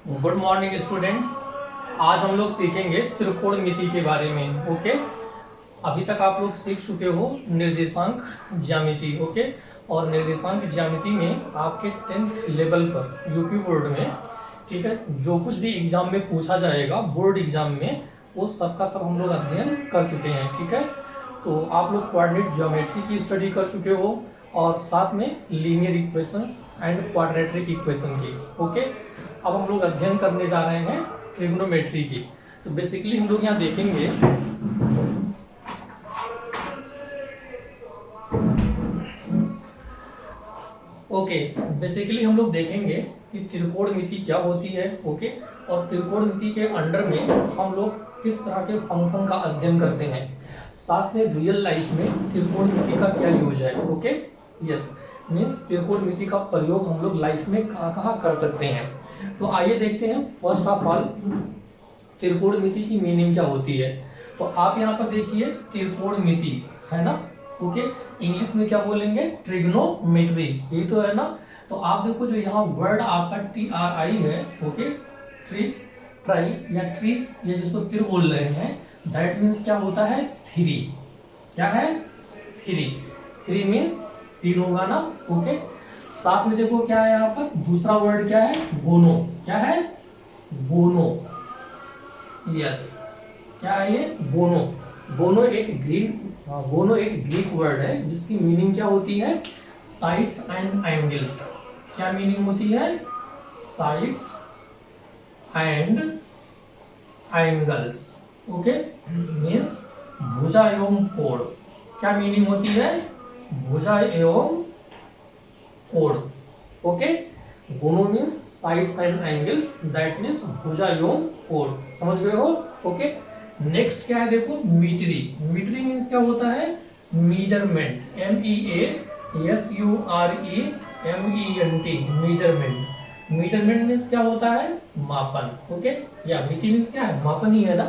Good morning students. आज हम लोग सीखेंगे त्रिकोणमिति के बारे में। ओके, अभी तक आप लोग सीख चुके हो निर्देशांक ज्यामिति। ओके, और निर्देशांक ज्यामिति में आपके 10th लेवल पर यूपी बोर्ड में, ठीक है, जो कुछ भी एग्जाम में पूछा जाएगा बोर्ड एग्जाम में, वो सबका सब हम लोग अध्ययन कर चुके हैं। ठीक है, तो आप लोग कोऑर्डिनेट ज्योमेट्री की स्टडी कर चुके हो और साथ में linear equations and quadratic equation की। ओके, अब हम लोग अध्ययन करने जा रहे हैं ट्रिग्नोमेट्री की। तो बेसिकली हम लोग यहाँ देखेंगे बेसिकली हम लोग देखेंगे कि त्रिकोणमिति क्या होती है। ओके, और त्रिकोणमिति के अंडर में हम लोग किस तरह के फंक्शन का अध्ययन करते हैं, साथ में रियल लाइफ में त्रिकोणमिति का क्या यूज है। ओके, यस, मीन्स त्रिकोणमिति का प्रयोग हम लोग लाइफ में कहाँ कहाँ कर सकते हैं। तो आइए देखते हैं फर्स्ट ऑफ ऑल त्रिकोणमिति की मीनिंग क्या होती है। तो आप यहाँ पर देखिए त्रिकोणमिति है ना। ओके, इंग्लिश में क्या बोलेंगे, ट्रिग्नोमेट्री, यही तो है ना। तो आप देखो जो यहाँ वर्ड आपका TRI है, ओके, ट्राई या ट्री, या जिसको तिर बोल रहे हैं, दैट मीन्स क्या होता है, थ्री। क्या है, थ्री मीन्स तीन होगा ना। ओके, साथ में देखो क्या है यहाँ पर दूसरा वर्ड क्या है, गोनो। क्या है, गोनो, यस, क्या है ये, गोनो। गोनो एक ग्रीक वर्ड है जिसकी मीनिंग क्या होती है, साइड्स एंड एंगल्स। क्या मीनिंग होती है, sides and angles. Okay, means भुजा एवं कोण। क्या मीनिंग होती है, भुजा एवं कोण। ओके, गोनो means sides and angles, that means भुजा एवं कोण। समझ गए हो। ओके, नेक्स्ट क्या है देखो, मीटरी। मीटरी मीन्स क्या होता है, measurement, MEASUREMENT, measurement. Measurement means क्या होता है, मापन। ओके, या मिति मीन्स क्या है, मापन ही है ना।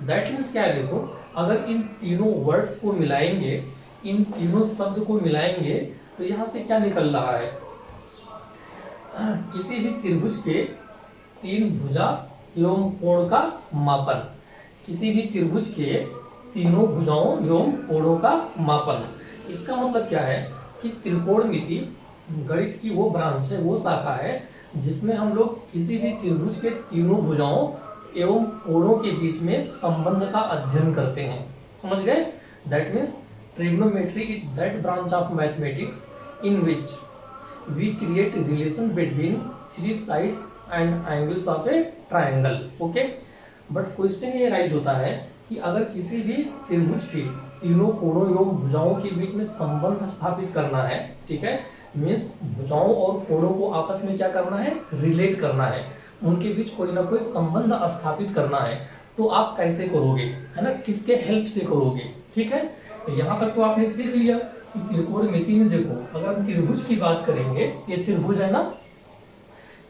दैट मीन्स क्या है देखो, अगर इन तीनों वर्ड्स को मिलाएंगे, इन तीनों शब्द को मिलाएंगे, तो यहां से क्या निकल रहा है, किसी भी त्रिभुज के तीन भुजा एवं कोण का मापन। किसी भी त्रिभुज के तीनों भुजाओं एवं कोणों का मापन। इसका मतलब क्या है कि त्रिकोणमिति गणित की वो ब्रांच है, वो शाखा है जिसमें हम लोग किसी भी त्रिभुज के तीनों भुजाओं एवं कोणों के बीच में संबंध का अध्ययन करते हैं। समझ गए। That means trigonometry is that branch of mathematics in which we create relation between three sides and angles of a triangle. Okay, but question ये राइज होता है कि अगर किसी भी त्रिभुज के तीनों कोणों एवं भुजाओं के बीच में संबंध स्थापित करना है, ठीक है, मीन्स भुजाओं और कोणों को आपस में क्या करना है, रिलेट करना है, उनके बीच कोई ना कोई संबंध स्थापित करना है, तो आप कैसे करोगे, है ना, किसके हेल्प से करोगे। ठीक है, तो यहाँ तक तो आपने सीख लिया। त्रिकोणमिति में देखो, अगर हम त्रिभुज की बात करेंगे, ये त्रिभुज है ना,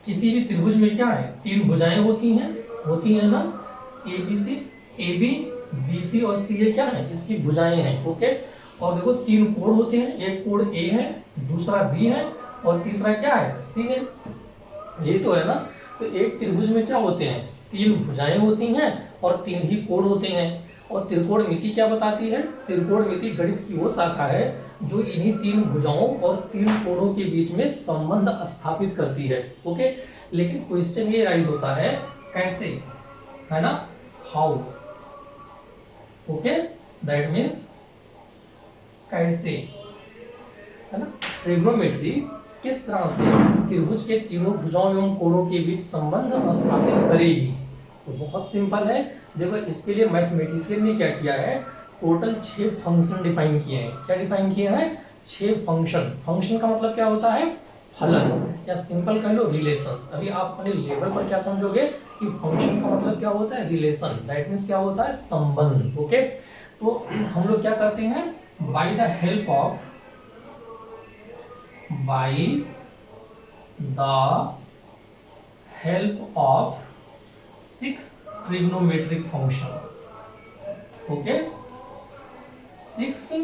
किसी भी त्रिभुज में क्या है, तीन भुजाएं होती हैं ना, AB, BC और CA क्या है, इसकी भुजाएं हैं। ओके, और देखो तीन कोण होते हैं, एक कोण A है, दूसरा B है और तीसरा क्या है, C है। ये तो है ना। तो एक त्रिभुज में क्या होते हैं, तीन भुजाएं होती हैं और तीन ही कोण होते हैं। और त्रिकोणमिति क्या बताती है, त्रिकोणमिति गणित की वो शाखा है जो इन्हीं तीन भुजाओं और तीन कोणों के बीच में संबंध स्थापित करती है। ओके, लेकिन क्वेश्चन ये राइज होता है कैसे, है ना, हाउ। ओके, दैट मीन्स कैसे, है ना, ट्रिग्नोमेट्री किस तरह से त्रिभुज के तीनों भुजाओं एवं कोणों के बीच संबंध स्थापित करेगी। तो बहुत सिंपल है। देखो, इसके लिए मैथमेटिशियन ने क्या किया है, टोटल 6 फंक्शन डिफाइन किए हैं। क्या डिफाइन किए हैं, 6 फंक्शन। फंक्शन का मतलब क्या होता है, फलन, या सिंपल कह लो रिलेशंस। अभी आप अपने लेवल पर क्या समझोगे कि फंक्शन का मतलब क्या होता है, रिलेशन, दैट मीन्स क्या होता है, संबंध। ओके, तो हम लोग क्या करते हैं, by the help of 6 trigonometric function. Okay, 6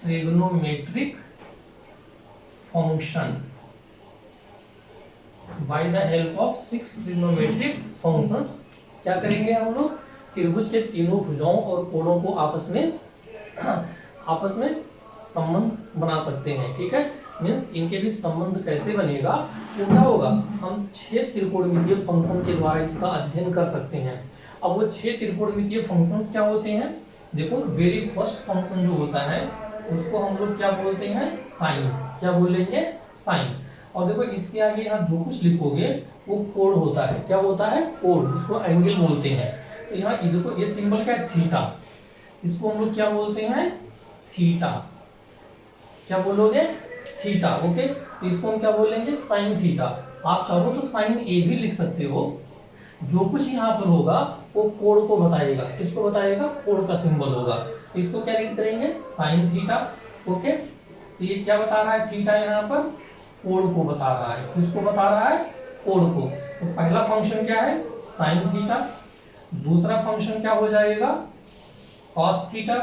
trigonometric function by the help of 6 trigonometric functions क्या करेंगे हम लोग, त्रिभुज के तीनों भुजाओं और कोणों को आपस में संबंध बना सकते हैं। ठीक है, मीन्स इनके बीच संबंध कैसे बनेगा, वो क्या होगा, हम 6 त्रिकोणमितीय फंक्शन के द्वारा इसका अध्ययन कर सकते हैं। अब वो 6 त्रिकोणमितीय फंक्शंस क्या होते हैं, देखो वेरी फर्स्ट फंक्शन जो होता है उसको हम लोग क्या बोलते हैं, साइन। क्या बोलेंगे, साइन। और देखो इसके आगे यहाँ जो कुछ लिखोगे वो कोण होता है। क्या होता है, कोण, जिसको एंगल बोलते हैं। तो यहाँ देखो ये सिंबल क्या है, थीटा। इसको हम लोग क्या बोलते हैं, थीटा। क्या बोलोगे, थीटा। ओके, तो इसको हम क्या बोलेंगे, साइन थीटा। आप चाहो तो साइन ए भी लिख सकते हो। जो कुछ यहाँ पर होगा वो कोण को बताएगा। किसको बताएगा, कोण का सिंबल होगा। तो इसको क्या रीड करेंगे, साइन थीटा। ओके, तो ये क्या बता रहा है, थीटा यहाँ पर कोण को बता रहा है। किसको बता रहा है, कोण को। तो पहला फंक्शन क्या है, साइन थीटा। दूसरा फंक्शन क्या हो जाएगा, कॉस थीटा।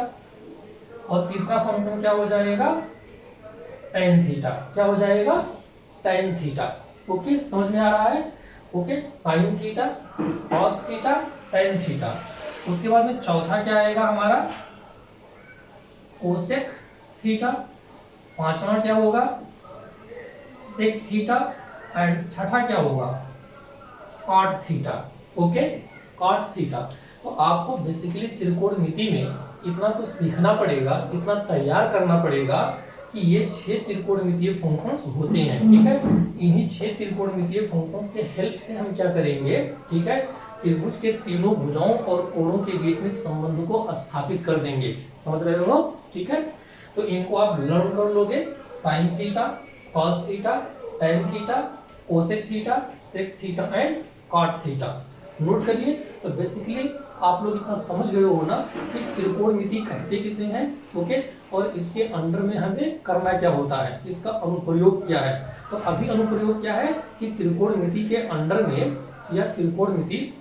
और तीसरा फंक्शन क्या हो जाएगा, टेन थीटा। क्या हो जाएगा, टेन थीटा। ओके, समझ में आ रहा है। Okay, sign theta, cos theta, tan theta. उसके बाद में चौथा क्या आएगा हमारा, कोसेक थीटा। पांचवा क्या होगा, सेक थीटा। एंड छठा क्या होगा, cot theta. Okay, cot theta. तो आपको बेसिकली त्रिकोणमिति में इतना तो सीखना पड़ेगा, इतना तैयार करना पड़ेगा कि ये 6 त्रिकोणमितीय फंक्शंस होते हैं। ठीक है, इन्हीं 6 त्रिकोणमितीय फंक्शंस के हेल्प से हम क्या करेंगे, ठीक है, त्रिभुज के तीनों भुजाओं और कोणों के बीच में संबंध को स्थापित कर देंगे। समझ रहे हो, ठीक है। तो इनको आप लर्न कर लोगे, sine theta, cos theta, tan theta, cosec theta, sec theta and cot theta. Note करिए। तो बेसिकली आप लोग इतना समझ गए हो ना कि त्रिकोणमिति कहते किसे हैं। ओके, और इसके अंडर में हमें करना क्या होता है, इसका अनुप्रयोग क्या है। तो अभी अनुप्रयोग क्या है कि त्रिकोणमिति के अंडर में या त्रिकोणमिति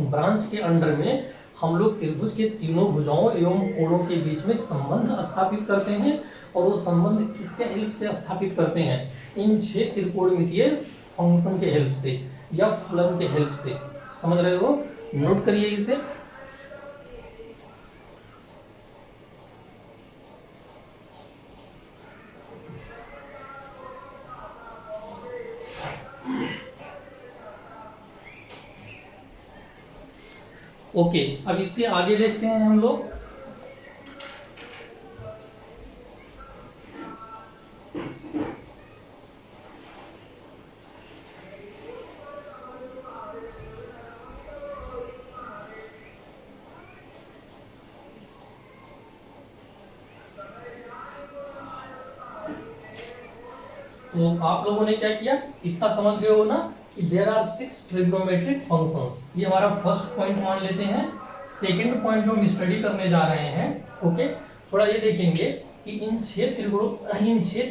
ब्रांच के अंडर में हम लोग त्रिभुज के तीनों भुजाओं एवं कोणों के बीच में संबंध स्थापित करते हैं। और वो संबंध किसके हेल्प से स्थापित करते हैं, इन 6 त्रिकोणमितीय फंक्शन के हेल्प से या फलन के हेल्प से। समझ रहे हो, नोट करिए इसे। ओके, अब इसके आगे देखते हैं हम लोग। तो आप लोगों ने क्या किया, इतना समझ गए हो ना कि देयर आर 6 ट्रिग्नोमेट्रिक फंक्शंस। ये हमारा फर्स्ट पॉइंट मान लेते हैं। सेकंड पॉइंट जो हम स्टडी करने जा रहे हैं, ओके, थोड़ा ये देखेंगे कि इन 6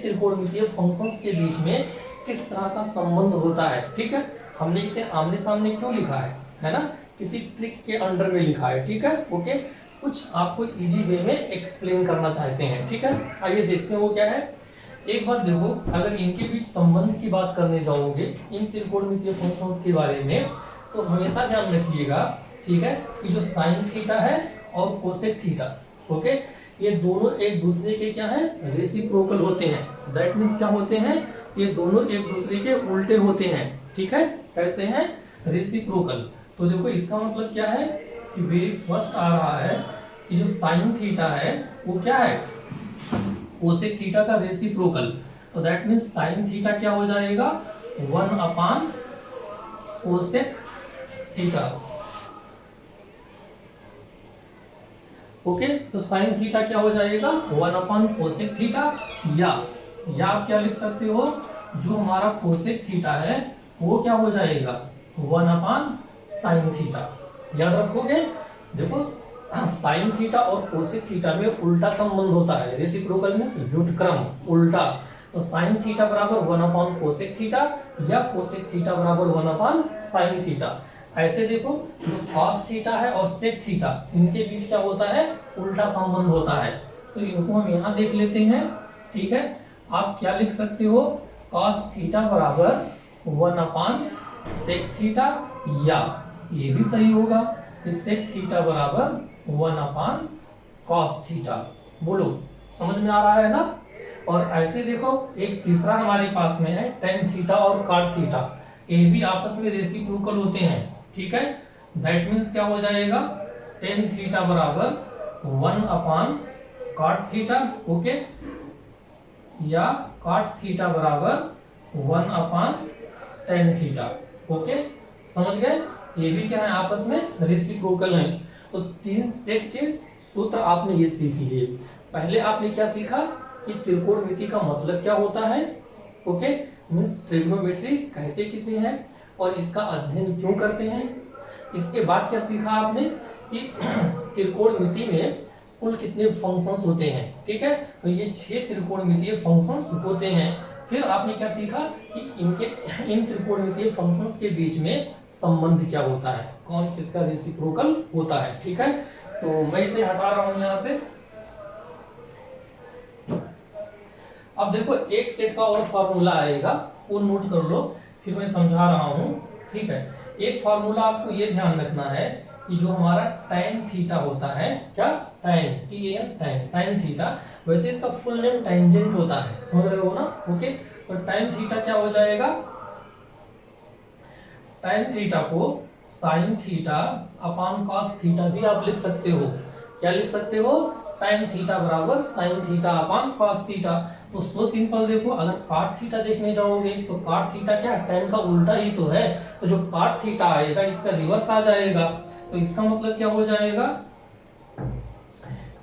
त्रिकोणमितीय फंक्शंस के बीच में किस तरह का संबंध होता है। ठीक है, हमने इसे आमने सामने क्यों लिखा है ना, किसी ट्रिक के अंडर में लिखा है। ठीक है, ओके, कुछ आपको इजी वे में एक्सप्लेन करना चाहते हैं। ठीक है, आइए देखते हैं वो क्या है। एक बात देखो, अगर इनके बीच संबंध की बात करने जाओगे इन त्रिकोणमितीय फंक्शंस के बारे में, तो हमेशा ध्यान रखिएगा, ठीक है, कि जो साइन थीटा है और कोसेक थीटा, ओके, ये दोनों एक दूसरे के क्या है, रेसिप्रोकल होते हैं। दैट मीन्स क्या होते हैं, ये दोनों एक दूसरे के उल्टे होते हैं। ठीक है, कैसे हैं, रेसिप्रोकल। तो देखो इसका मतलब क्या है कि वेरी फर्स्ट आ रहा है कि जो साइन थीटा है वो क्या है, कोसेक थीटा का रेसिप्रोकल। तो दैट मीन्स साइन थीटा क्या हो जाएगा, 1 अपान कोसेक थीटा। ओके, तो साइन थीटा क्या हो जाएगा, 1 अपान कोसेक थीटा। या आप क्या लिख सकते हो, जो हमारा कोसेक थीटा है वो क्या हो जाएगा, 1 अपान साइन थीटा। याद रखोगे। देखो साइन थीटा और कोसेक थीटा में उल्टा संबंध होता है। रेसिप्रोकल मींस व्युत्क्रम, उल्टा। तो साइन थीटा बराबर 1 अपान कोसेक थीटा या कोसेक थीटा बराबर 1 अपान साइन थीटा। ऐसे देखो, जो कॉस थीटा है और सेक थीटा, इनके बीच क्या होता है, उल्टा संबंध होता है। तो इनको हम यहाँ देख लेते हैं। ठीक है, आप क्या लिख सकते हो, कॉस थीटा बराबर 1 अपान सेक थीटा, या ये भी सही होगा कि सेक थीटा बराबर 1 अपान कॉस थीटा। बोलो समझ में आ रहा है ना। और ऐसे देखो एक तीसरा हमारे पास में है टेन थीटा और कॉट थीटा, ये भी आपस में रेसिप्रोकल होते हैं, ठीक है। दैट मीन्स क्या हो जाएगा, टेन थीटा बराबर 1 अपान कॉट थीटा, ओके, या कॉट थीटा बराबर 1 अपान टेन थीटा, ओके, समझ गए। ये भी क्या है आपस में रेसिप्रोकल है। तो तीन सेट के सूत्र आपने ये सीख लिए। पहले आपने क्या सीखा कि त्रिकोणमिति का मतलब क्या होता है, ओके, मीन्स ट्रिग्नोमेट्री कहते किसे हैं और इसका अध्ययन क्यों करते हैं। इसके बाद क्या सीखा आपने कि त्रिकोणमिति में कुल कितने फंक्शंस होते हैं, ठीक है। तो ये 6 त्रिकोणमितीय फंक्शंस होते हैं। फिर आपने क्या सीखा कि इन त्रिकोणमितीय फंक्शंस के बीच में संबंध क्या होता है, कौन किसका रेसिप्रोकल होता है, ठीक है। तो मैं इसे हटा रहा हूं यहां से। अब देखो एक सेट का और फॉर्मूला आएगा, वो नोट कर लो, फिर मैं समझा रहा हूं, ठीक है। एक फॉर्मूला आपको ये ध्यान रखना है कि जो हमारा tan थीटा होता है, क्या tan थीटा, वैसे इसका फुल नेम टेंजेंट होता है, समझ रहे हो ना, ओके। तो tan थीटा क्या हो जाएगा, tan थीटा को sin theta upon cos theta भी आप लिख सकते हो। क्या लिख सकते हो, tan थीटा बराबर sin theta upon cos theta. तो सो सिंपल, देखो अगर cot थीटा देखने जाओगे तो cot थीटा क्या tan का उल्टा ही तो है, तो जो cot थीटा आएगा इसका रिवर्स आ जाएगा। तो इसका मतलब क्या हो जाएगा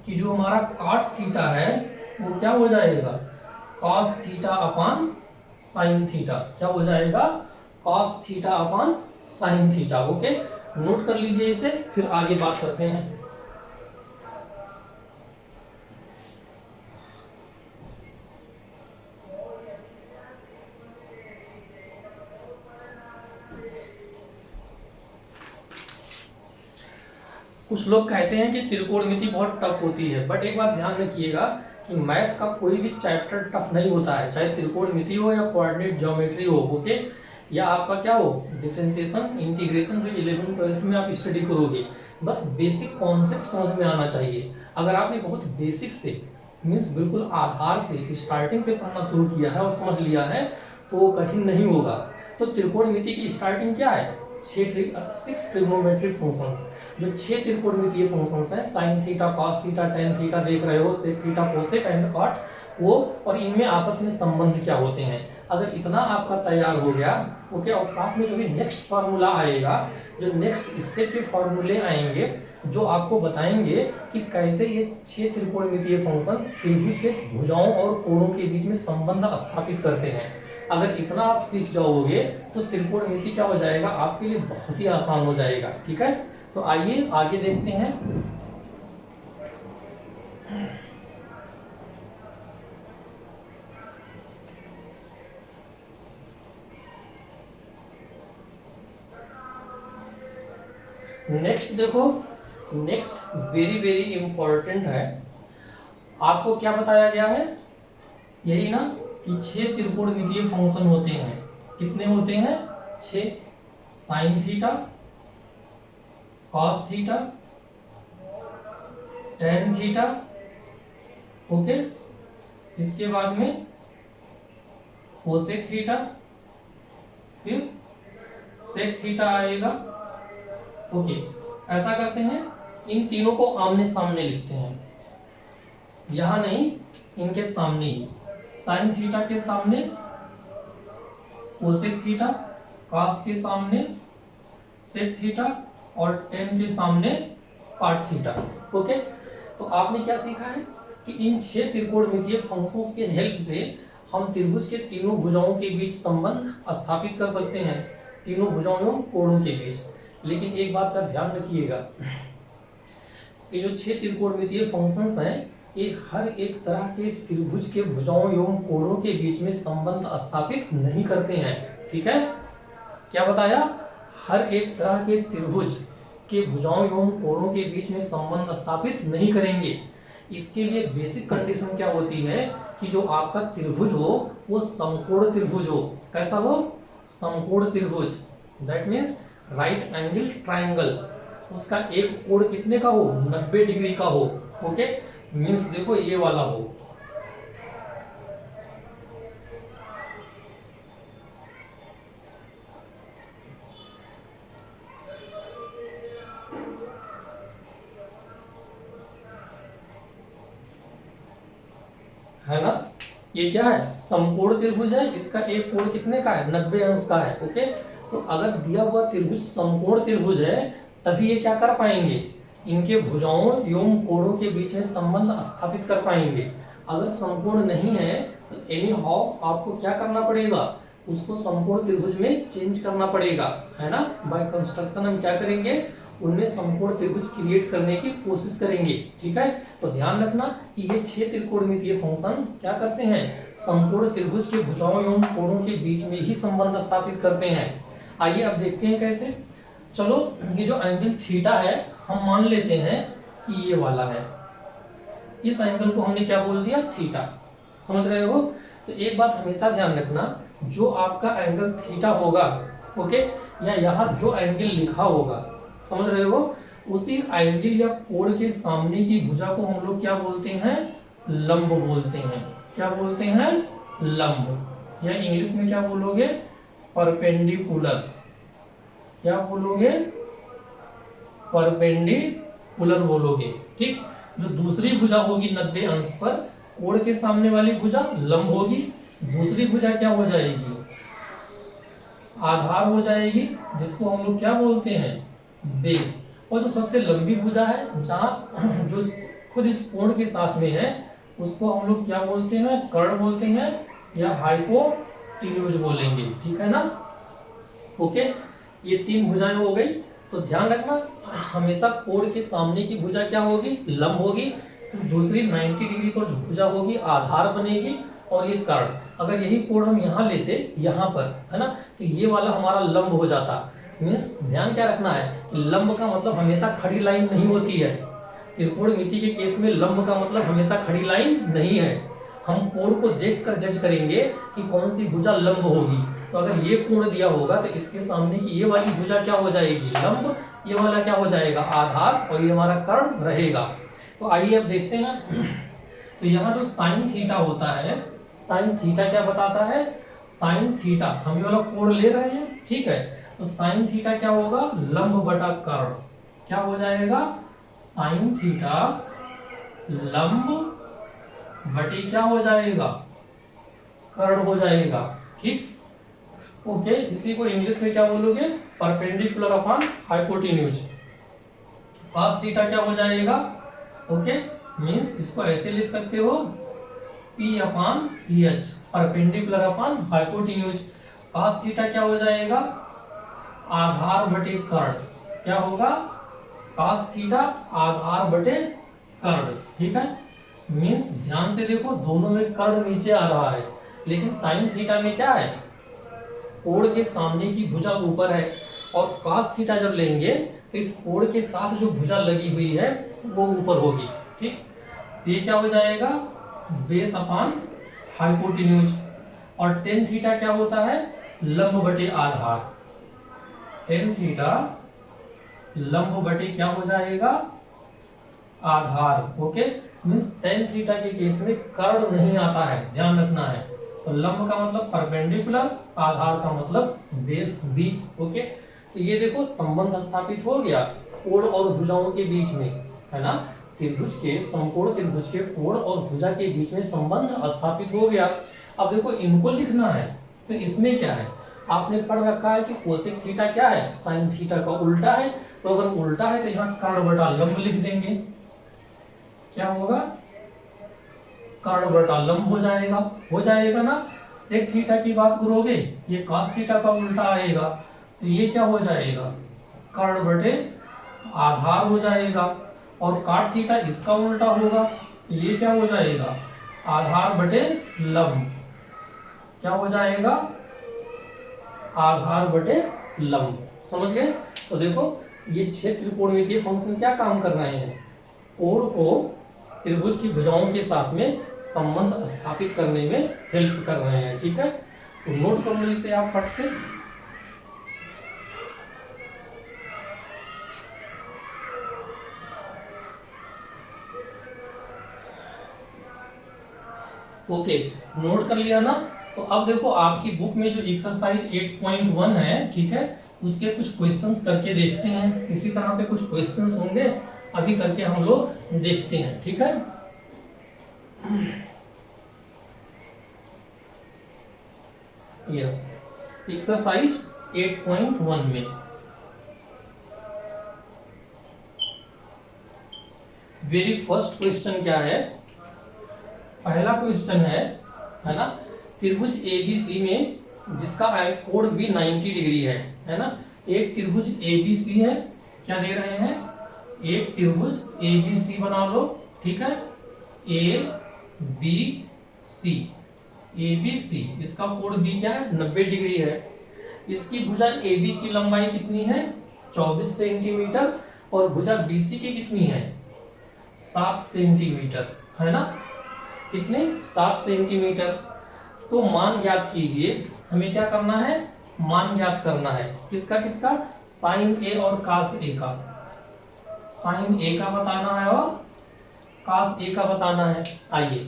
कि जो हमारा cot थीटा है वो क्या हो जाएगा, cos theta upon sin theta, क्या हो जाएगा, cos theta upon sin theta, okay. Note कर लीजिए इसे, फिर आगे बात करते हैं। कुछ लोग कहते हैं कि त्रिकोणमिति बहुत टफ होती है, बट एक बात ध्यान रखिएगा कि मैथ का कोई भी चैप्टर टफ नहीं होता है, चाहे त्रिकोणमिति हो या कोऑर्डिनेट ज्योमेट्री हो, ओके, या आपका क्या हो डिफरेंशिएशन इंटीग्रेशन, जो 11th 12th में आप स्टडी करोगे। बस बेसिक कॉन्सेप्ट समझ में आना चाहिए। अगर आपने बहुत बेसिक से मीन्स बिल्कुल आधार से स्टार्टिंग से पढ़ना शुरू किया है और समझ लिया है तो कठिन नहीं होगा। तो त्रिकोणमिति की स्टार्टिंग क्या है, 6 ट्रिग्नोमेट्रिक फंक्शंस, जो 6 त्रिकोणमितीय फंक्शंस हैं, sine theta, cos theta, tan theta देख रहे हो, sec theta, cosec and cot, वो, और इनमें आपस में संबंध क्या होते हैं। अगर इतना आपका तैयार हो गया, ओके, और साथ में जो भी नेक्स्ट फार्मूला आएगा, जो नेक्स्ट स्टेप के फार्मूले आएंगे जो आपको बताएंगे कि कैसे ये 6 त्रिकोणमितीय फंक्शन त्रिभुज के भुजाओं और कोणों के बीच में संबंध स्थापित करते हैं। अगर इतना आप सीख जाओगे तो त्रिकोणमिति क्या हो जाएगा, आपके लिए बहुत ही आसान हो जाएगा, ठीक है। तो आइए आगे देखते हैं। नेक्स्ट देखो, नेक्स्ट वेरी वेरी इंपॉर्टेंट है। आपको क्या बताया गया है, यही ना कि 6 त्रिकोणमितीय फंक्शन होते हैं। कितने होते हैं, 6, sign theta, cos theta, tan theta, okay, इसके बाद में कोसेक थीटा, फिर सेक थीटा आएगा, ओके। ऐसा करते हैं, इन तीनों को आमने सामने लिखते हैं, यहां नहीं, इनके सामने ही, साइन थीटा के सामने कोसेक थीटा, कॉस के सामने सेक थीटा और टेन के सामने कॉट थीटा, ओके। तो आपने क्या सीखा है कि इन 6 त्रिकोणमितीय फंक्शंस के हेल्प से हम त्रिभुज के तीनों भुजाओं के बीच संबंध स्थापित कर सकते हैं, तीनों भुजाओं एवं कोणों के बीच। लेकिन एक बात का ध्यान रखिएगा, ये जो 6 त्रिकोणमितीय फंक्शंस हैं, ये हर एक तरह के त्रिभुज के भुजाओं एवं कोणों के बीच में संबंध स्थापित नहीं करते हैं, ठीक है। क्या बताया, हर एक तरह के त्रिभुज के भुजाओं एवं कोणों के बीच में संबंध स्थापित नहीं करेंगे। इसके लिए बेसिक कंडीशन क्या होती है कि जो आपका त्रिभुज हो वो समकोण त्रिभुज हो। कैसा हो, समकोण त्रिभुज, that means right angle triangle, उसका एक कोण कितने का हो, 90 डिग्री का हो। ओके, मीन्स देखो ये वाला हो, है ना। ये क्या है, समकोण त्रिभुज है, इसका एक कोण कितने का है, 90 अंश का है। ओके, तो अगर दिया हुआ त्रिभुज समकोण त्रिभुज है तभी ये क्या कर पाएंगे, इनके भुजाओं एवं कोणों के बीच में संबंध स्थापित कर पाएंगे। अगर समकोण नहीं है तो एनी हाउ आपको क्या करना पड़ेगा, उसको समकोण त्रिभुज में चेंज करना पड़ेगा, है ना। बाय कंस्ट्रक्शन हम क्या करेंगे, उनमें समकोण त्रिभुज क्रिएट करने की कोशिश करेंगे। ठीक है, तो ध्यान रखना कि ये 6 त्रिकोणमितीय फंक्शन क्या करते हैं, समकोण त्रिभुज के भुजाओं एवं कोणों के बीच में ही संबंध स्थापित करते हैं। आइए अब देखते हैं कैसे। चलो, ये जो एंगल थीटा है हम मान लेते हैं कि ये वाला है, इस एंगल को हमने क्या बोल दिया, थीटा। समझ रहे हो। तो एक बात हमेशा ध्यान रखना, जो आपका एंगल थीटा होगा, ओके, या यहाँ जो एंगल लिखा होगा, समझ रहे हो, उसी एंगल या कोण के सामने की भुजा को हम लोग क्या बोलते हैं, लंब बोलते हैं। क्या बोलते हैं, लंब, या इंग्लिश में क्या बोलोगे, परपेंडिकुलर। क्या बोलोगे, परपेंडिकुलर बोलोगे। ठीक, जो दूसरी भुजा होगी 90 अंश पर, कोण के सामने वाली भुजा लंब होगी, दूसरी भुजा क्या हो जाएगी, आधार हो जाएगी, जिसको हम लोग क्या बोलते हैं, बेस। और जो सबसे लंबी भुजा है, जहां जो खुद इस कोण के साथ में है, उसको हम लोग क्या बोलते हैं, कर्ण बोलते हैं, या हाइपोटेन्यूज बोलेंगे। ठीक है ना। ओके, ये 3 भुजाएं हो गई। तो ध्यान रखना, हमेशा कोण के सामने की भुजा क्या होगी, लंब होगी, तो दूसरी 90 डिग्री पर जो भुजा होगी आधार बनेगी, और ये कर्ण। अगर यही कोण हम यहाँ लेते, यहाँ पर, है ना, तो ये वाला हमारा लंब हो जाता। मीन्स ध्यान क्या रखना है कि लंब का मतलब हमेशा खड़ी लाइन नहीं होती है। त्रिकोणमिति के केस में लंब का मतलब हमेशा खड़ी लाइन नहीं है। हम कोण को देखकर जज करेंगे कि कौन सी भुजा लंब होगी। तो अगर ये कोण दिया होगा तो इसके सामने की ये वाली भुजा क्या हो जाएगी, लंब, ये वाला क्या हो जाएगा, आधार, और ये हमारा कर्ण रहेगा। तो आइए अब देखते हैं। तो यहाँ जो साइन थीटा होता है, साइन थीटा क्या बताता है, साइन थीटा हम ये वाला कोण ले रहे हैं, ठीक है, तो साइन थीटा क्या होगा, लंब बटा कर्ण। क्या हो जाएगा, साइन थीटा लंब बटे क्या हो जाएगा, कर्ण हो जाएगा। ठीक, ओके, इसी को इंग्लिश में क्या बोलोगे, perpendicular upon hypotenuse. cos theta क्या हो जाएगा, ओके, मींस इसको ऐसे लिख सकते हो, P upon PH, perpendicular upon hypotenuse. cos theta क्या हो जाएगा, आधार बटे कर्ण। क्या होगा, cos थीटा आधार बटे कर्ण। ठीक है, मींस ध्यान से देखो, दोनों में कर्ण नीचे आ रहा है, लेकिन साइन थीटा में क्या है, कोण के सामने की भुजा ऊपर है, और cos थीटा जब लेंगे तो इस कोण के साथ जो भुजा लगी हुई है वो ऊपर होगी। ठीक, ये क्या हो जाएगा, बेस अपॉन हाइपोटेन्यूज। और टेन थीटा क्या होता है, लंब बटे आधार। टेन थीटा लंब बटे क्या हो जाएगा, आधार। ओके, मींस टेन थीटा के केस में कर्ण नहीं आता है, ध्यान रखना है। तो लंब का मतलब परपेंडिकुलर, आधार का मतलब बेस बी। ओके, तो ये देखो संबंध स्थापित हो गया कोण और भुजाओं के बीच में, है ना। त्रिभुज के, समकोण त्रिभुज के कोण और भुजा के बीच में संबंध स्थापित हो गया। अब देखो इनको लिखना है, तो इसमें क्या है, आपने पढ़ रखा है कि कोसेक थीटा क्या है, साइन थीटा का उल्टा है। तो अगर उल्टा है तो यहाँ कर्ण बटा लंब लिख देंगे। क्या होगा, कर्ण बटा लंब हो जाएगा ना। सेक थीटा की बात करोगे, ये cos थीटा का उल्टा आएगा, तो ये क्या हो जाएगा, कर्ण बटे आधार हो जाएगा। और काट थीटा इसका उल्टा होगा, तो ये क्या हो जाएगा, आधार बटे लंब। क्या हो जाएगा, आधार बटे लंब। समझ गए। तो देखो ये 6 त्रिकोणमितीय फंक्शन क्या काम कर रहे हैं, कोण को त्रिभुज की भुजाओं के साथ में संबंध स्थापित करने में हेल्प कर रहे हैं। ठीक है, तो नोट कर लो इसे आप फट से। ओके, नोट कर लिया ना। तो अब देखो आपकी बुक में जो एक्सरसाइज 8.1 है, ठीक है, उसके कुछ क्वेश्चंस करके देखते हैं। इसी तरह से कुछ क्वेश्चंस होंगे, अभी करके हम लोग देखते हैं, ठीक है। यस, एक्सरसाइज 8.1 में वेरी फर्स्ट क्वेश्चन क्या है? पहला क्वेश्चन है ना, त्रिभुज एबीसी में जिसका कोण भी 90 डिग्री है ना। एक त्रिभुज एबीसी है, क्या दे रहे हैं? एक त्रिभुज एबीसी बना लो, ठीक है, A B C, A B C, इसका कोण भी क्या है? 90 डिग्री है। इसकी भुजा ए बी की लंबाई कितनी है? 24 सेंटीमीटर, और भुजा बी सी की कितनी है? 7 सेंटीमीटर, है ना। कितने? 7 सेंटीमीटर। तो मान ज्ञात कीजिए। हमें क्या करना है? मान ज्ञात करना है। किसका किसका? साइन ए और कास ए का। साइन ए का बताना है और कास ए का बताना है। आइए,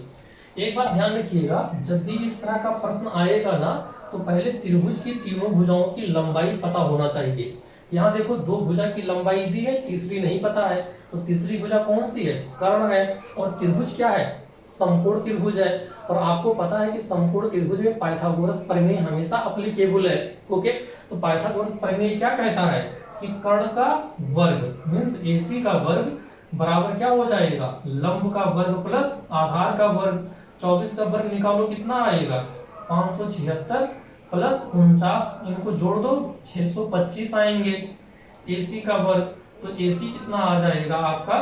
एक बात ध्यान रखिएगा, जब भी इस तरह का प्रश्न आएगा ना, तो पहले त्रिभुज की तीनों भुजाओं की लंबाई पता होना चाहिए। यहाँ देखो, दो भुजा की लंबाई दी है, तीसरी नहीं पता है, तो तीसरी भुजा कौन सी है? कर्ण है। और त्रिभुज क्या है? समकोण त्रिभुज है। और आपको पता है कि समकोण त्रिभुज में पाइथागोरस प्रमेय हमेशा अप्लीकेबल है। ओके, तो पाइथागोरस प्रमेय क्या कहता है कि कर्ण का वर्ग मीन्स एसी का वर्ग बराबर क्या हो जाएगा? लंब का वर्ग प्लस आधार का वर्ग। 24 का वर्ग निकालो, कितना आएगा? 576 प्लस 49, इनको जोड़ दो, 625 आएंगे। एसी का वर्ग, तो एसी कितना आ जाएगा आपका?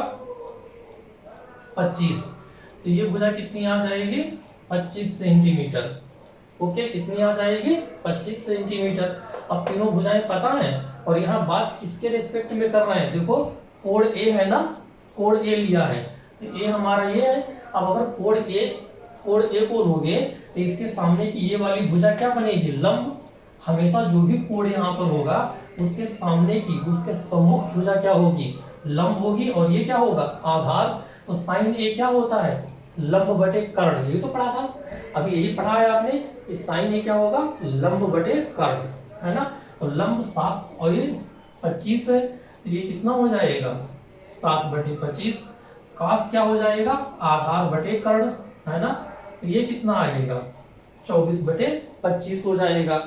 25। तो ये भुजा कितनी आ जाएगी? 25 सेंटीमीटर। ओके, कितनी आ जाएगी? 25 सेंटीमीटर। अब तीनों भुजाएं पता है, और यहाँ बात किसके रिस्पेक्ट में कर रहे हैं? देखो, कोण ए है ना, कोण ए लिया है, तो ए हमारा ये है। अब अगर कोण ए को लोगे, तो इसके सामने की ये वाली भुजा क्या बनेगी? लंब। हमेशा जो भी कोण यहाँ पर होगा, उसके सामने की, उसके सम्मुख भुजा क्या होगी? लंब होगी। और ये क्या होगा? आधार। तो साइन ए क्या होता है? लंब बटे कर्ण। ये तो पढ़ा था, अभी यही पढ़ा है आपने। इस साइन ए क्या होगा? लंब बटे कर्ण, है ना। तो लंब 7 और ये 25 है, तो ये कितना हो जाएगा? 7/25। कास क्या हो जाएगा? आधार बटे कर्ण, है ना। तो ये कितना आएगा? 24/25 हो जाएगा।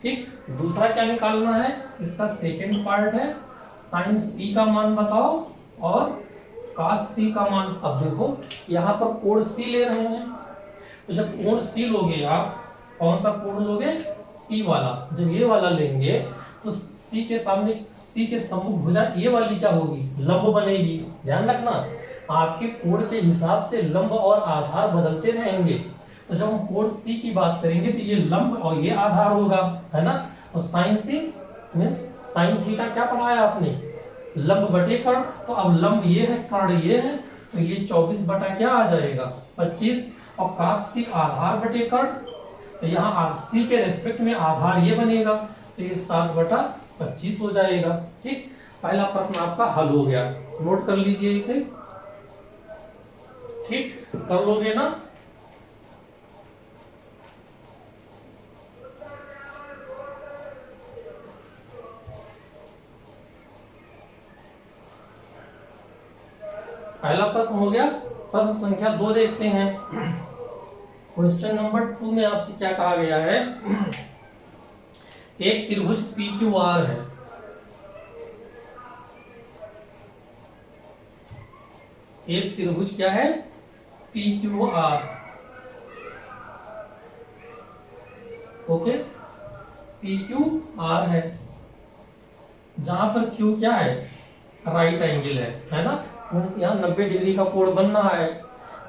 ठीक, दूसरा क्या निकालना है? इसका सेकेंड पार्ट है, साइन सी का मान बताओ और कास सी का मान। अब देखो, यहाँ पर कोण सी ले रहे हैं, तो जब कोण सी लोगे आप, कौन सा कोण लोगे? सी वाला। जब ये वाला लेंगे, तो सी के सामने, सी के सम्मुख भुजा ये वाली क्या होगी? लंब बनेगी। ध्यान रखना, आपके कोण के हिसाब से लंब और आधार बदलते रहेंगे। तो जब हम कोण सी की बात करेंगे, तो ये लंब और ये आधार होगा, है ना। तो sine C means sine theta क्या पढ़ाया आपने? लंब बटे कर्ण। तो अब लंब ये है, कर्ण ये है, तो ये 24 बटा क्या आ जाएगा? 25। और काश सी आधार बटे कर्ण, तो यहाँ सी के रेस्पेक्ट में आधार ये बनेगा, तो ये 7/25 हो जाएगा। ठीक, पहला प्रश्न आपका हल हो गया। नोट कर लीजिए इसे। ठीक, कर लोगे ना? पहला प्रश्न हो गया। प्रश्न संख्या 2 देखते हैं। क्वेश्चन नंबर 2 में आपसे क्या कहा गया है? एक त्रिभुज PQR है, एक त्रिभुज क्या है? PQR। ओके, PQR है, जहां पर Q क्या है? राइट एंगल है ना। यहाँ 90 डिग्री का कोण बन रहा है।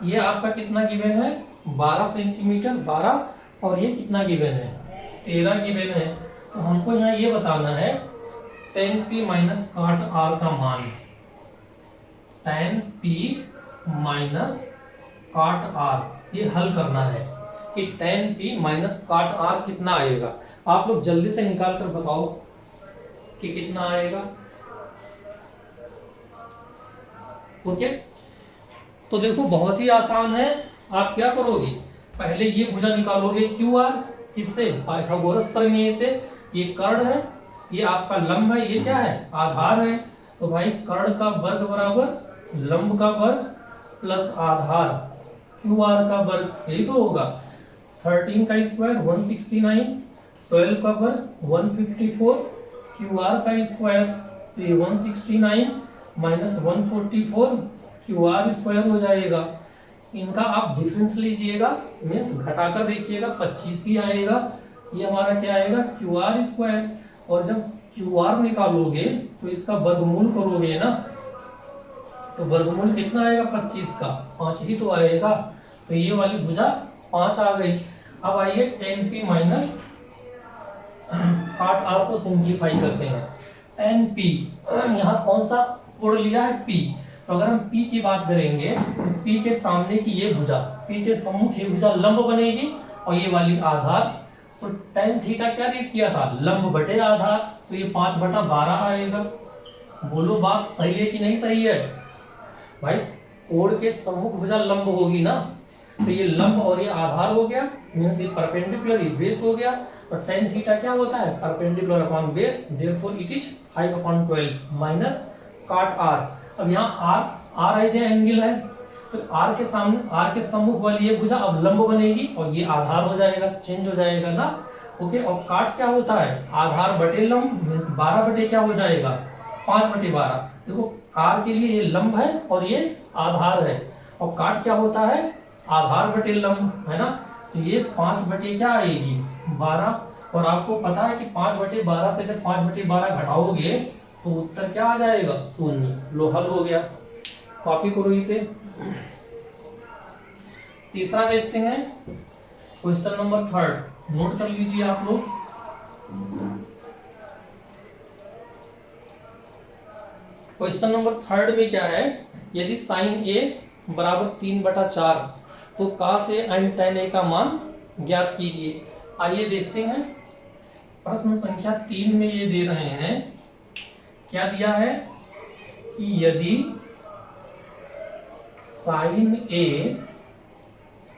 ये आपका कितना गिवन है? 12 सेंटीमीटर, 12, और ये कितना गिवन है? 13 गिवन है। तो हमको यहाँ ये बताना है tan P minus cot R का मान। tan P minus cot R, ये हल करना है कि tan P minus cot R कितना आएगा। आप लोग जल्दी से निकाल कर बताओ कि कितना आएगा। ओके, तो देखो बहुत ही आसान है। आप क्या करोगे? पहले ये भुजा निकालोगे क्यू आर, किससे? पाइथागोरस प्रमेय से। ये कर्ण है, ये आपका लंब है, ये क्या है? आधार है। तो भाई कर्ण का वर्ग बराबर लंब का वर्ग प्लस आधार क्यू आर का वर्ग, यही तो होगा। 13 का स्क्वायर 169, 12 का वर्ग 154, क्यू आर का स्क्वायर तो ये 169 माइनस 144 क्यू आर स्क्वायर हो जाएगा। इनका आप डिफरेंस लीजिएगा, मीन्स घटाकर देखिएगा, 25 ही आएगा। ये हमारा क्या आएगा? Q R square. और जब क्यू आर निकालोगे तो इसका वर्गमूल करोगे ना, तो वर्गमूल कितना आएगा? 25 का 5 ही तो आएगा। तो ये वाली भुजा 5 आ गई। अब आइए 10p माइनस पार्ट आर को सिंप्लीफाई करते हैं। 10p, यहाँ कौन सा कोण लिया है? p। तो अगर हम p की बात करेंगे तो p के सामने की ये भुजा, p के सम्मुख ये भुजा लंब बनेगी और ये वाली आधार। तो tan थीटा क्या रेट किया था? लंब बटे आधार। तो ये 5/12 आएगा। बोलो बात सही है कि नहीं सही है? भाई कोण के सम्मुख भुजा लंब होगी ना, तो ये लंब और ये आधार हो गया, मीन्स ये परपेंडिकुलर, ये बेस हो गया। और tan थीटा क्या होता है? Perpendicular upon base, therefore it is 5/12 minus cot r। अब यहाँ r जो एंगल है, तो r के सामने, r के सम्मुख वाली ये भुजा अब लंब बनेगी और ये आधार हो जाएगा, चेंज हो जाएगा ना। ओके, और काट क्या होता है? आधार बटे लंब, मीन्स 12 बटे क्या हो जाएगा? 5/12। देखो r के लिए ये लंब है और ये आधार है, और काट क्या होता है? आधार बटे लंब, है ना। तो ये 5 बटे क्या आएगी? 12। और आपको पता है कि 5/12 से जब 5/12 घटाओगे तो उत्तर क्या आ जाएगा? 0। लो हल हो गया। कॉपी करो इसे। तीसरा देखते हैं, क्वेश्चन नंबर 3, नोट कर लीजिए आप लोग। क्वेश्चन नंबर 3 में क्या है? यदि साइन ए बराबर 3/4 तो cos A and tan A का मान ज्ञात कीजिए। आइए देखते हैं। प्रश्न संख्या 3 में ये दे रहे हैं, क्या दिया है कि यदि साइन ए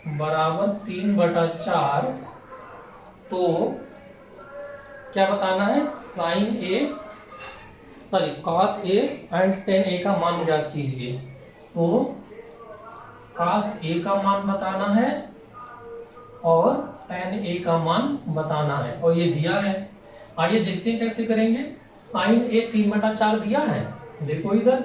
बराबर 3/4 तो क्या बताना है? Sine A cos A and tan A का मान ज्ञात कीजिए। तो cos ए का मान बताना है और tan ए का मान बताना है, और ये दिया है। आइए देखते हैं कैसे करेंगे। साइन ए 3/4 दिया है, देखो इधर।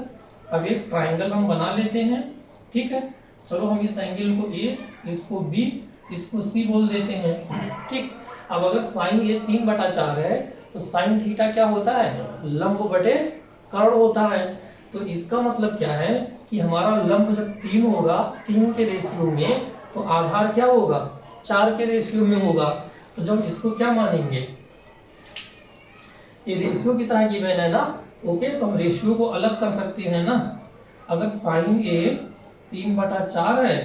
अब एक ट्राइंगल हम बना लेते हैं, ठीक है। चलो हम इस एंगल को ए, इसको बी, इसको सी बोल देते हैं, ठीक। अब अगर साइन ए 3/4 है तो साइन थीटा क्या होता है? लंब बटे कर्ण होता है। तो इसका मतलब क्या है कि हमारा लंब जब 3 होगा, 3 के रेशियो में, तो आधार क्या होगा? 4 के रेशियो में होगा। तो जब इसको क्या मानेंगे? ये रेशियो की तरह गिवन है ना, ओके। तो हम रेशियो को अलग कर सकते हैं ना। अगर साइन ए 3/4 है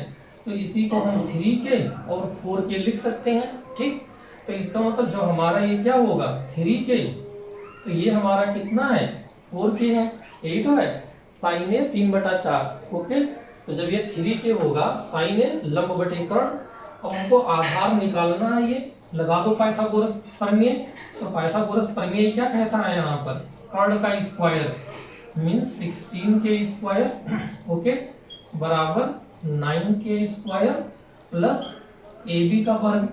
तो इसी को हम 3 के और 4 के लिख सकते हैं, ठीक। तो इसका मतलब जो हमारा ये क्या होगा? 3 के, तो ये हमारा कितना है? 4 के है, यही तो है। साइन ए 3/4, ओके। तो जब ये 3 के होगा, साइन ए लंब बटे कर्ण, और हमको आधार निकालना है। ये लगा दो पाइथागोरस प्रमेय। तो पाइथागोरस प्रमेय क्या कहता है यहाँ पर? कर्ण का स्क्वायर मीन्स 16 के स्क्वायर, ओके, बराबर 9 के स्क्वायर प्लस ए बी का वर्ग।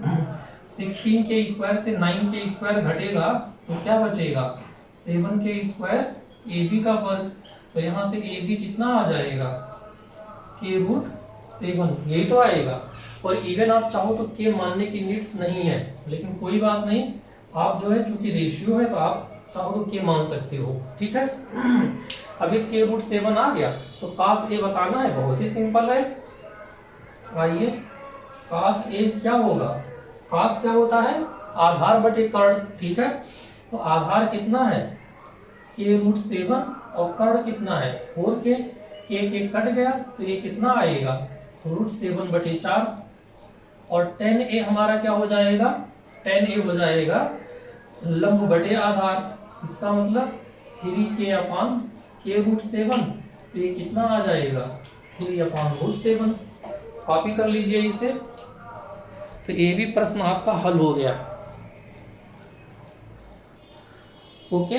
16 के स्क्वायर से 9 के स्क्वायर घटेगा तो क्या बचेगा? 7 के स्क्वायर ए बी का वर्ग। तो यहाँ से ए बी कितना आ जाएगा? k√7, यही तो आएगा। और इवन आप चाहो तो के मानने की नीड्स नहीं है, लेकिन कोई बात नहीं, आप जो है चूंकि रेशियो है तो आप चाहो तो के मान सकते हो, ठीक है। अब ये k√7 आ गया, तो cos ए बताना है, बहुत ही सिंपल है। आइए, cos ए क्या होगा? cos क्या होता है? आधार बटे कर्ण, ठीक है। तो आधार कितना है? k√7 और कर्ण कितना है? 4 के कट गया तो ये कितना आएगा? √7/4। और tan ए हमारा क्या हो जाएगा? tan ए हो जाएगा लंब बटे आधार। इसका मतलब 3k/k√7, तो ये कितना आ जाएगा? 3/√7। कॉपी कर लीजिए इसे। तो ये भी प्रश्न आपका हल हो गया। ओके,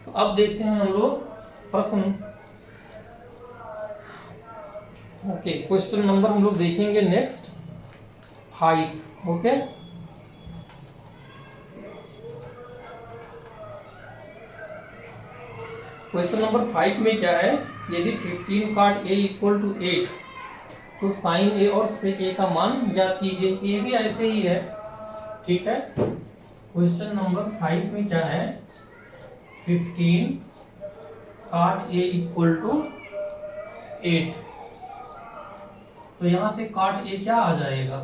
तो अब देखते हैं हम लोग प्रश्न। ओके, क्वेश्चन नंबर हम लोग देखेंगे नेक्स्ट 5। ओके, क्वेश्चन नंबर 5 में क्या है, यदि 15 काट a इक्वल टू 8 तो साइन a और सेक a का मान ज्ञात कीजिए। ये भी ऐसे ही है, ठीक है। क्वेश्चन नंबर 5 में क्या है, 15 काट a इक्वल टू 8, तो यहां से काट a क्या आ जाएगा,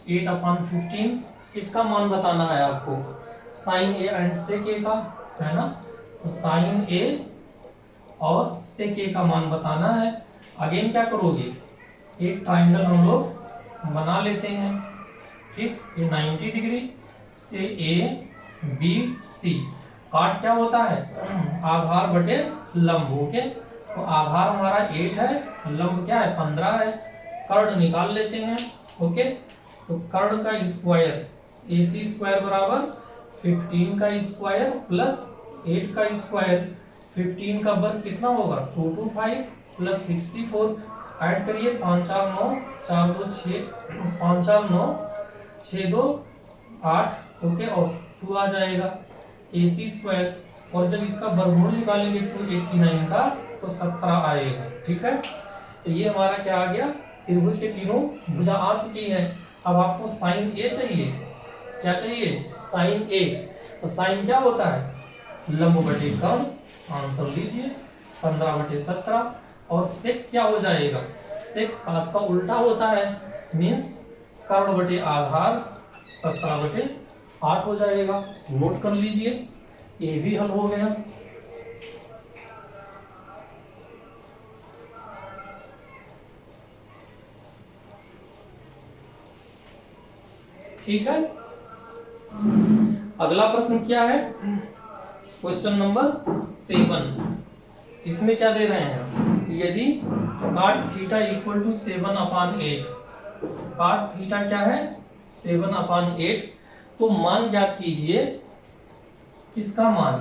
8/15। किसका मान बताना है आपको, sine a and sec a का, है ना। तो साइन a और सेक a का मान बताना है। अगेन क्या करोगे, एक ट्राइंगल हम लोग बना लेते हैं, ठीक। ये 90 डिग्री से ए बी सी, काट क्या होता है, आधार बटे लंब। ओके, तो आधार हमारा 8 है, लंब क्या है 15 है। कर्ण निकाल लेते हैं। ओके, तो कर्ण का स्क्वायर AC स्क्वायर बराबर 15 का स्क्वायर प्लस 8 का स्क्वायर। 15 का वर्ग कितना होगा, 225 प्लस 64। ऐड करिए, 5 4 9 4 2 6, 5 4 9 6 2 8। ओके, और 2 आ जाएगा AC स्क्वायर, और जब इसका वर्गमूल निकालेंगे 289 का तो 17 आएगा, ठीक है। तो ये हमारा क्या आ गया, त्रिभुज के तीनों भुजा आ चुकी है। अब आपको साइन ए चाहिए, क्या चाहिए, साइन ए। तो साइन क्या होता है, लंब बटे कर्ण, आंसर लीजिए 15/17। और सेक क्या हो जाएगा, सेक कास का उल्टा होता है, मीन्स कर्ण बटे आधार 17/8 हो जाएगा। नोट कर लीजिए, ये भी हल हो गया। ठीक है, अगला प्रश्न क्या है, क्वेश्चन नंबर 7। इसमें क्या दे रहे हैं, यदि काट थीटा इक्वल टू 7/8, काट थीटा क्या है 7/8, तो मान ज्ञात कीजिए। किसका मान,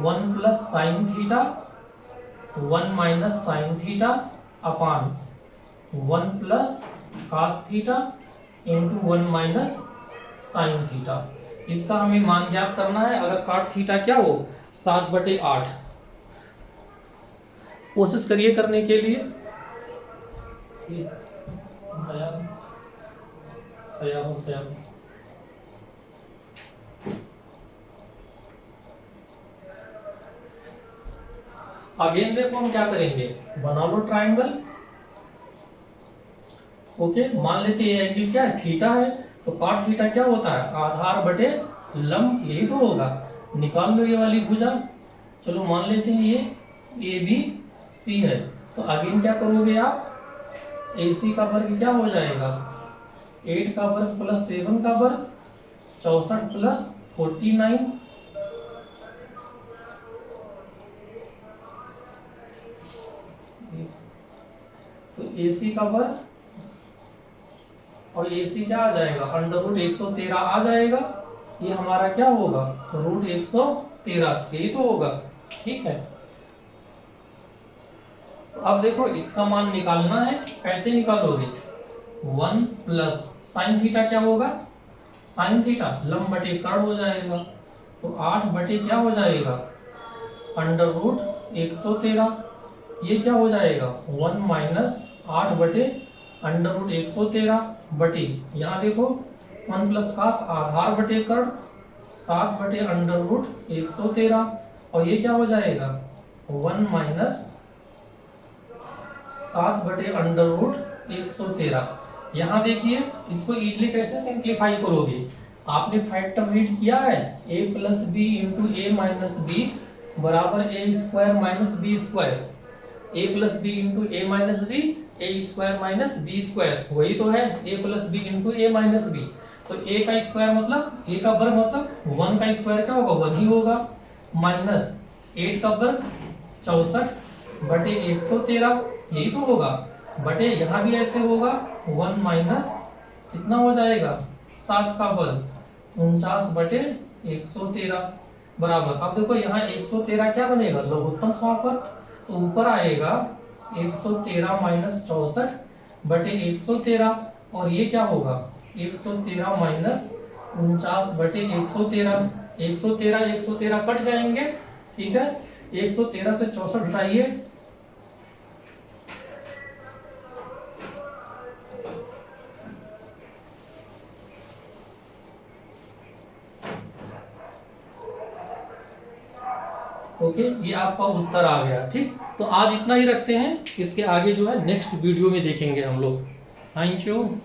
1 plus sine theta, 1 minus sine theta upon 1 plus cos theta into 1 minus sine theta. इसका हमें मान ज्ञात करना है। अगर काट थीटा क्या हो 7/8, कोशिश करिए करने के लिए। अगेन देखो हम क्या करेंगे, बना लो ट्राइंगल। ओके, मान लेते हैं एंगल क्या है, थीटा है। तो काट थीटा क्या होता है, आधार बटे लंब, यही तो होगा। निकाल लो ये वाली भुजा। चलो मान लेते हैं ये ABC है। तो अगेन क्या करोगे आप, AC का वर्ग क्या हो जाएगा, 8 का वर्ग प्लस 7 का वर्ग, 64 प्लस 49। तो AC का वर्ग और AC क्या आ जाएगा, √113 आ जाएगा। ये हमारा क्या होगा, √113, यही तो होगा, ठीक है। तो अब देखो इसका मान निकालना है, कैसे निकालोगे, 1 प्लस साइन थीटा क्या होगा, साइन थीटा लंब बटे कर्ण हो जाएगा। तो 8 बटे क्या हो जाएगा, √113। ये क्या हो जाएगा, 1 माइनस 8 बटे √113 बटे, यहाँ देखो 1 प्लस कास आधार बटे कर्ण 7 बटे √113। और ये क्या हो जाएगा, 1 माइनस 7 बटे √113। यहाँ देखिए इसको इजीली कैसे सिंप्लीफाई करोगे, आपने फैक्टर रीड किया है, a plus B into A minus B बराबर A square minus B square. a plus B into A minus B, A square minus B square, वही तो है a plus B into A minus B. तो a का square मतलब a का वर्ग मतलब 1 का स्क्वायर क्या होगा, 1 ही होगा, माइनस 8 का वर्ग 64 बटे 113, यही तो होगा, बटे यहाँ भी ऐसे होगा 1 माइनस कितना हो जाएगा 7 का वर्ग 49/113 बराबर। अब देखो यहाँ 113 क्या बनेगा लघुत्तम समापक, तो ऊपर आएगा 113 माइनस 64/113 और ये क्या होगा 113 माइनस 49/113। 113 कट जाएंगे, ठीक है। 113 से 64 हटाइए, ओके, ये आपका उत्तर आ गया। ठीक, तो आज इतना ही रखते हैं, इसके आगे जो है नेक्स्ट वीडियो में देखेंगे हम लोग। Thank you.